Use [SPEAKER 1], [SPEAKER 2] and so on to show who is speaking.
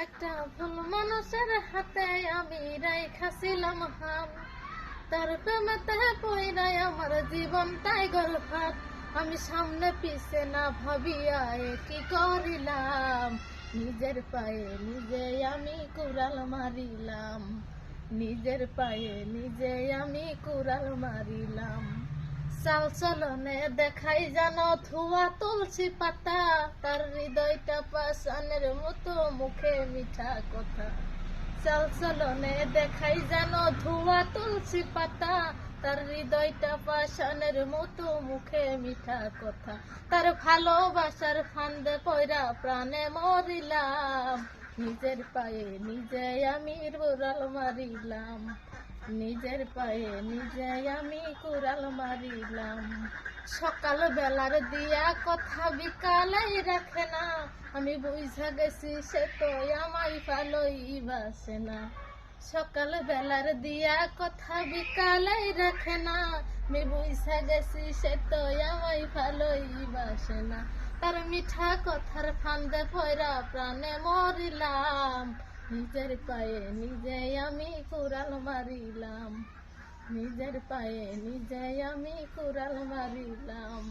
[SPEAKER 1] একটা ভুল মানুষের হাতে আমি রাইখাছিলাম হাম, তার প্রেমেতে পইরাই আমার জীবনটাই গর্ভাত। আমি সামনে পিছে না ভাবিয়া কি করিলাম, নিজের পায়ে নিজে আমি কুড়াল মারিলাম, নিজের পায়ে নিজে আমি কুড়াল মারিলাম। চাল চলনে দেখাই জানো ধোয়া তুলসী পাতা, তার হৃদয়টা পাষাণের মতো মুখে মিঠা কথা। চাল চলনে দেখাই জানো ধোয়া তুলসী পাতা, তার হৃদয়টা পাষাণের মতো মুখে মিঠা কথা। তার ভালোবাসার ফান্দে পয়রা প্রাণে মরিলাম, নিজের পায়ে নিজে আমি কুড়াল মারিলাম, নিজের পায়ে নিজে আমি কুড়াল মারিলাম। সকাল বেলার দিয়া কথা বিকালেই রাখে না, আমি বুঝা গেছি সে তো আমায় ভালোই বাসে না। সকাল বেলার দিয়া কথা বিকালেই রাখে না, আমি বুঝা গেছি সে তো আমায় ভালোই বাসে না। তার মিঠা কথার ফান্দে পয়রা প্রাণে মরিলাম, নিজের পায়ে নিজে আমি কুড়াল মারিলাম, নিজের পায়ে নিজে আমি কুড়াল মারিলাম।